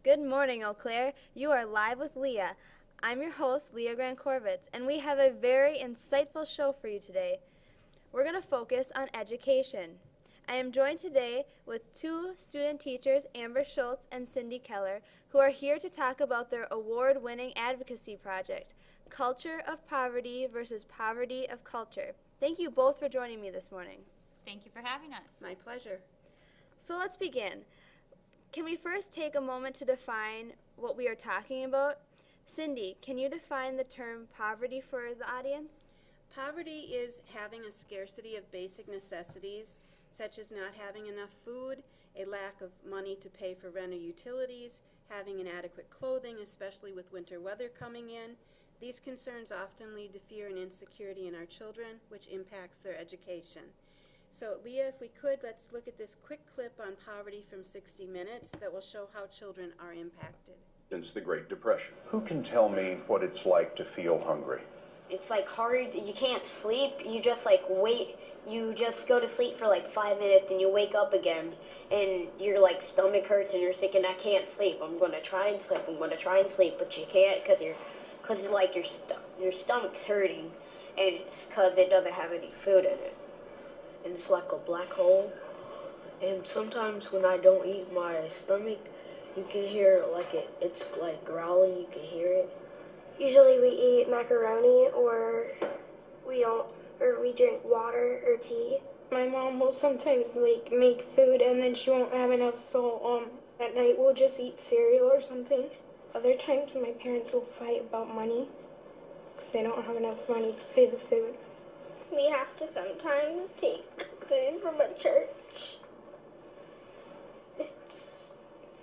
Good morning, Eau Claire. You are live with Leah. I'm your host, Leah Grant-Corvitz, and we have a very insightful show for you today. We're going to focus on education. I am joined today with two student teachers, Amber Schultz and Cindy Keller, who are here to talk about their award-winning advocacy project, Culture of Poverty versus Poverty of Culture. Thank you both for joining me this morning. Thank you for having us. My pleasure. So let's begin. Can we first take a moment to define what we are talking about? Cindy, can you define the term poverty for the audience? Poverty is having a scarcity of basic necessities, such as not having enough food, a lack of money to pay for rent or utilities, having inadequate clothing, especially with winter weather coming in. These concerns often lead to fear and insecurity in our children, which impacts their education. So, Leah, if we could, let's look at this quick clip on poverty from 60 Minutes that will show how children are impacted. Since the Great Depression. Who can tell me what it's like to feel hungry? It's like hard, you can't sleep, you just like wait, you just go to sleep for like 5 minutes and you wake up again and your like stomach hurts and you're thinking, I can't sleep, I'm going to try and sleep, but you can't because like your stomach's hurting and it's because it doesn't have any food in it. And it's like a black hole. And sometimes when I don't eat, my stomach, you can hear like it's like growling, you can hear it. Usually we eat macaroni or we drink water or tea. My mom will sometimes like make food and then she won't have enough, so at night we'll just eat cereal or something. Other times my parents will fight about money because they don't have enough money to pay the food. We have to sometimes take food from a church. It's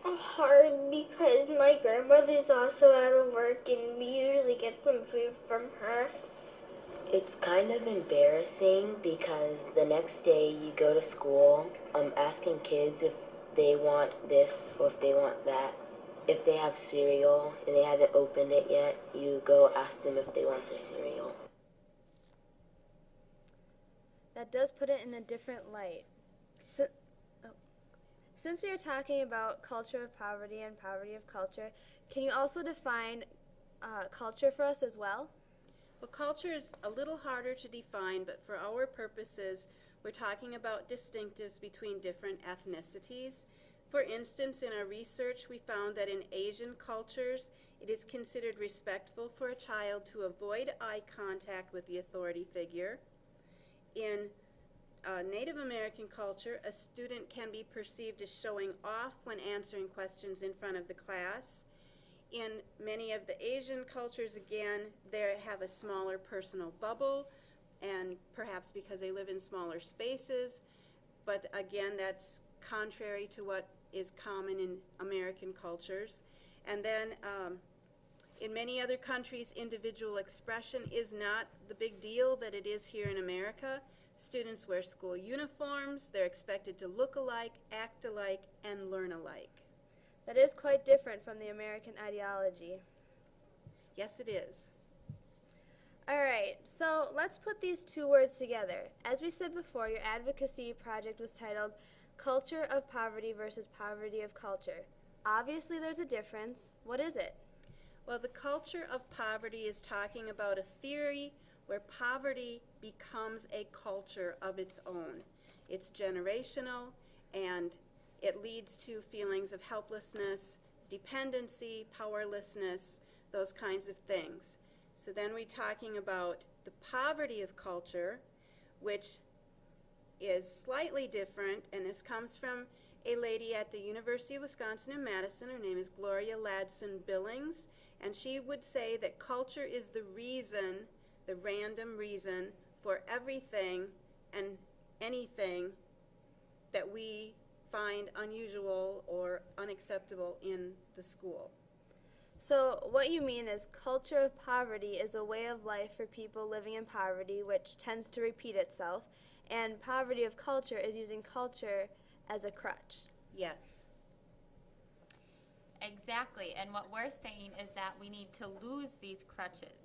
hard because my grandmother's also out of work and we usually get some food from her. It's kind of embarrassing because the next day you go to school asking kids if they want this or if they want that. If they have cereal and they haven't opened it yet, you go ask them if they want their cereal. That does put it in a different light. Since we are talking about culture of poverty and poverty of culture, can you also define culture for us as well? Well, culture is a little harder to define, but for our purposes, we're talking about distinctives between different ethnicities. For instance, in our research, we found that in Asian cultures, it is considered respectful for a child to avoid eye contact with the authority figure. In Native American culture, a student can be perceived as showing off when answering questions in front of the class. In many of the Asian cultures, again, they have a smaller personal bubble, and perhaps because they live in smaller spaces, but again, that's contrary to what is common in American cultures. And then in many other countries, individual expression is not the big deal that it is here in America. Students wear school uniforms, they're expected to look alike, act alike, and learn alike. That is quite different from the American ideology. Yes, it is. All right, so let's put these two words together. As we said before, your advocacy project was titled Culture of Poverty versus Poverty of Culture. Obviously, there's a difference. What is it? Well, the culture of poverty is talking about a theory where poverty becomes a culture of its own. It's generational, and it leads to feelings of helplessness, dependency, powerlessness, those kinds of things. So then we're talking about the poverty of culture, which is slightly different, and this comes from a lady at the University of Wisconsin in Madison. Her name is Gloria Ladson Billings, and she would say that culture is the reason, the random reason for everything and anything that we find unusual or unacceptable in the school. So what you mean is culture of poverty is a way of life for people living in poverty, which tends to repeat itself, and poverty of culture is using culture as a crutch. Yes. Exactly, and what we're saying is that we need to lose these crutches.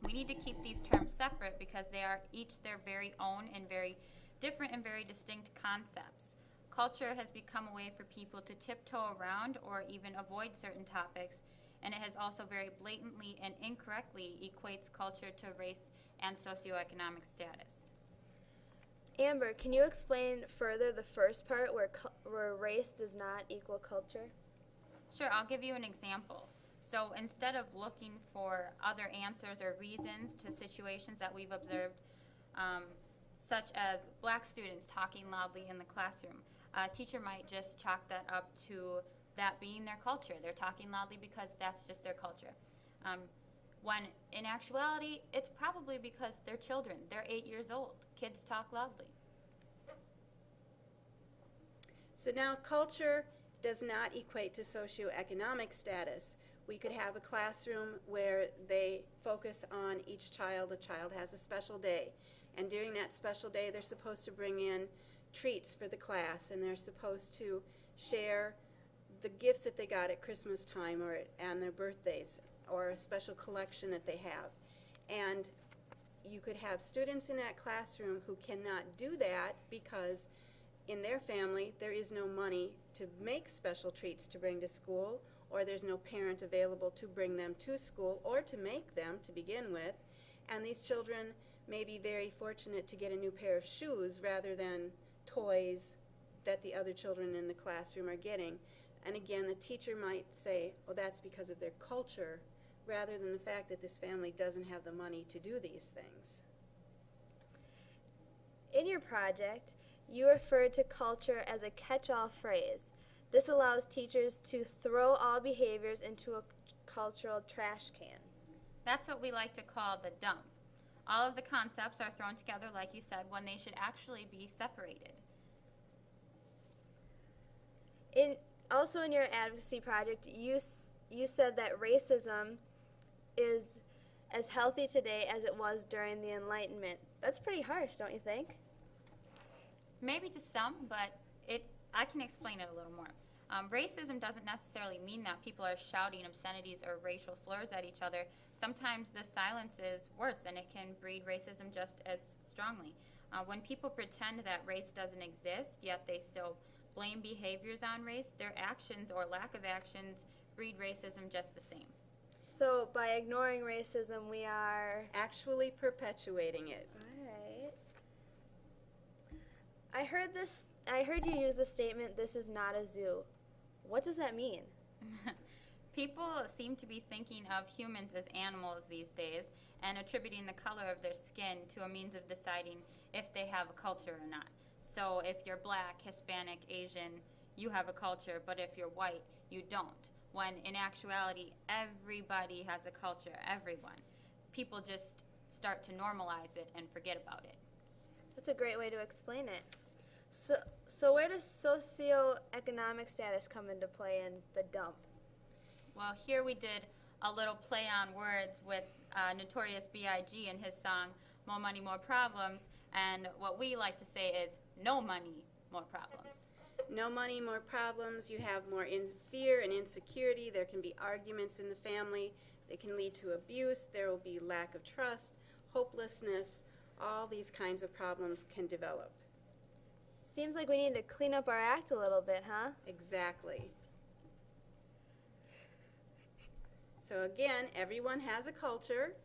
We need to keep these terms separate because they are each their very own and very different and very distinct concepts. culture has become a way for people to tiptoe around or even avoid certain topics, and it has also very blatantly and incorrectly equates culture to race and socioeconomic status. Amber, can you explain further the first part where race does not equal culture? Sure, I'll give you an example. So instead of looking for other answers or reasons to situations that we've observed, such as black students talking loudly in the classroom, a teacher might just chalk that up to that being their culture. They're talking loudly because that's just their culture. When in actuality, it's probably because they're children. They're 8 years old. Kids talk loudly. So now culture does not equate to socioeconomic status. We could have a classroom where they focus on each child. A child has a special day, and during that special day they're supposed to bring in treats for the class, and they're supposed to share the gifts that they got at Christmas time or on their birthdays, or a special collection that they have. And you could have students in that classroom who cannot do that because in their family there is no money to make special treats to bring to school, or there's no parent available to bring them to school or to make them to begin with. And these children may be very fortunate to get a new pair of shoes rather than toys that the other children in the classroom are getting. And again, the teacher might say, oh, that's because of their culture, rather than the fact that this family doesn't have the money to do these things. In your project, you referred to culture as a catch-all phrase. This allows teachers to throw all behaviors into a cultural trash can. That's what we like to call the dump. All of the concepts are thrown together, like you said, when they should actually be separated. Also in your advocacy project, you said that racism is as healthy today as it was during the Enlightenment. That's pretty harsh, don't you think? Maybe to some, but I can explain it a little more. Racism doesn't necessarily mean that people are shouting obscenities or racial slurs at each other. Sometimes the silence is worse, and it can breed racism just as strongly. When people pretend that race doesn't exist, yet they still blame behaviors on race, their actions or lack of actions breed racism just the same. So by ignoring racism, we are actually perpetuating it. All right. I heard you use the statement, "This is not a zoo." What does that mean? People seem to be thinking of humans as animals these days and attributing the color of their skin to a means of deciding if they have a culture or not. So if you're black, Hispanic, Asian, you have a culture, but if you're white, you don't. When in actuality, everybody has a culture, everyone. People just start to normalize it and forget about it. That's a great way to explain it. So where does socioeconomic status come into play in the dump? Well, here we did a little play on words with Notorious B.I.G. in his song, More Money, More Problems, and what we like to say is, no money, more problems. No money, more problems. You have more fear and insecurity. There can be arguments in the family. They can lead to abuse. There will be lack of trust, hopelessness. All these kinds of problems can develop. Seems like we need to clean up our act a little bit, huh? Exactly. So again, everyone has a culture.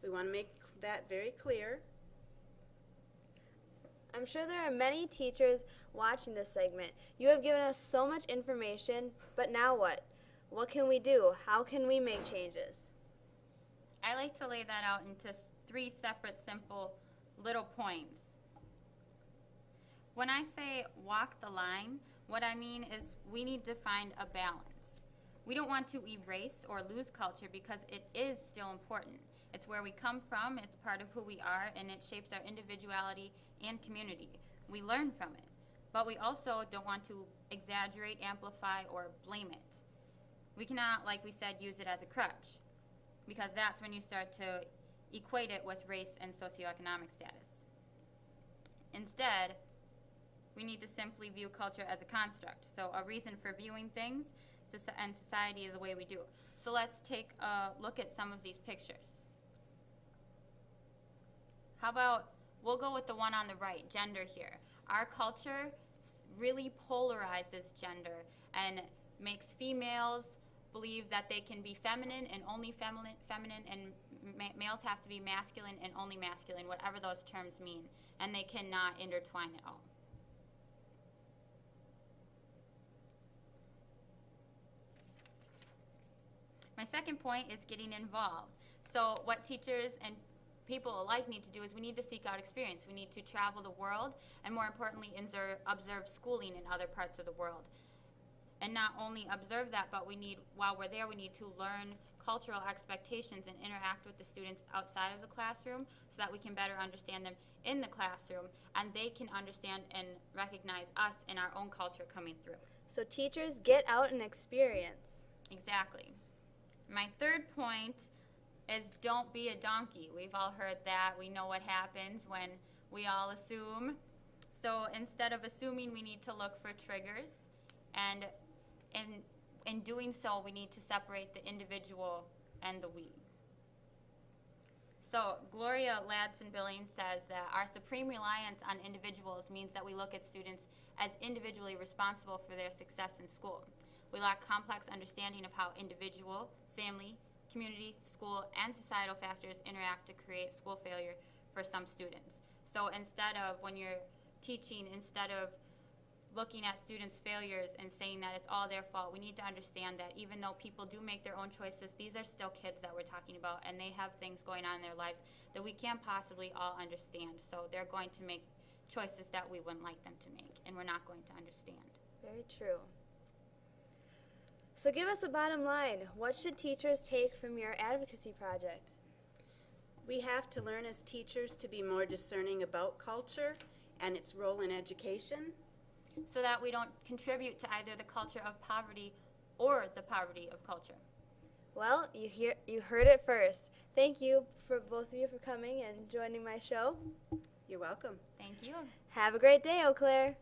We want to make that very clear. I'm sure there are many teachers watching this segment. You have given us so much information, but now what? What can we do? How can we make changes? I like to lay that out into 3 separate, simple little points. When I say walk the line, what I mean is we need to find a balance. We don't want to erase or lose culture because it is still important. It's where we come from, it's part of who we are, and it shapes our individuality and community. We learn from it. But we also don't want to exaggerate, amplify, or blame it. We cannot, like we said, use it as a crutch, because that's when you start to equate it with race and socioeconomic status. Instead, we need to simply view culture as a construct, so a reason for viewing things and society the way we do. So let's take a look at some of these pictures. How about, we'll go with the one on the right, gender here. Our culture really polarizes gender and makes females believe that they can be feminine and only feminine, and males have to be masculine and only masculine, whatever those terms mean, and they cannot intertwine at all. My second point is getting involved. So what teachers and people alike need to do is we need to seek out experience. We need to travel the world and, more importantly, observe schooling in other parts of the world. And not only observe that, but while we're there, we need to learn cultural expectations and interact with the students outside of the classroom so that we can better understand them in the classroom, and they can understand and recognize us in our own culture coming through. So teachers, get out and experience. Exactly. My third point is don't be a donkey. We've all heard that. We know what happens when we all assume. So instead of assuming, we need to look for triggers, and in doing so, we need to separate the individual and the we. So Gloria Ladson-Billings says that our supreme reliance on individuals means that we look at students as individually responsible for their success in school. We lack complex understanding of how individual, family, community, school, and societal factors interact to create school failure for some students. So instead of, when you're teaching, instead of looking at students' failures and saying that it's all their fault, we need to understand that even though people do make their own choices, these are still kids that we're talking about, and they have things going on in their lives that we can't possibly all understand. So they're going to make choices that we wouldn't like them to make, and we're not going to understand. Very true. So give us a bottom line. What should teachers take from your advocacy project? We have to learn as teachers to be more discerning about culture and its role in education, so that we don't contribute to either the culture of poverty or the poverty of culture. Well, you heard it first. Thank you for both of you for coming and joining my show. You're welcome. Thank you. Have a great day, Eau Claire.